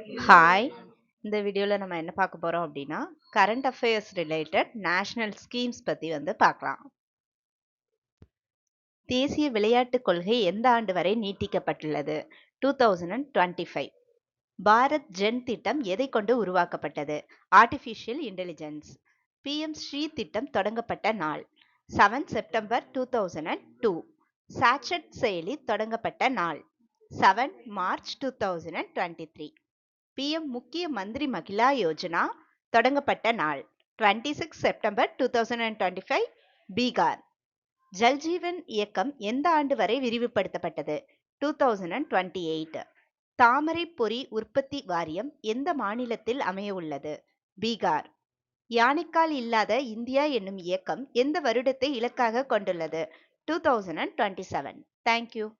Hi. இந்த வீடியோல நம்ம என்ன பார்க்க போறோம் அப்படின்னா, current affairs related national schemes பத்தி பார்க்கலாம். தேசிய விளையாட்டுக் கொள்கை எந்த ஆண்டு வரை நீட்டிக்கப்பட்டுள்ளது? 2025. பாரத் ஜென் திட்டம் எதை கொண்டு உருவாக்கப்பட்டது? Artificial intelligence. பிஎம் ஸ்ரீ திட்டம் தொடங்கப்பட்ட நாள் 7 செப்டம்பர் 2002. சாட்சட் செயலி தொடங்கப்பட்ட நாள் 7 மார்ச் 2023. பிஎம் முக்கிய மந்திரி மகிழா யோஜனா தொடங்கப்பட்ட நாள் 26 செப்டம்பர் 2025. பீகார். ஜல்ஜீவன் இயக்கம் எந்த ஆண்டு வரை விரிவுபடுத்தப்பட்டது? 2028. தாமரை பொறி உற்பத்தி வாரியம் எந்த மாநிலத்தில் அமைய உள்ளது? பீகார். யானைக்கால் இல்லாத இந்தியா என்னும் இயக்கம் எந்த வருடத்தை இலக்காக கொண்டுள்ளது? 2027. தேங்க்யூ.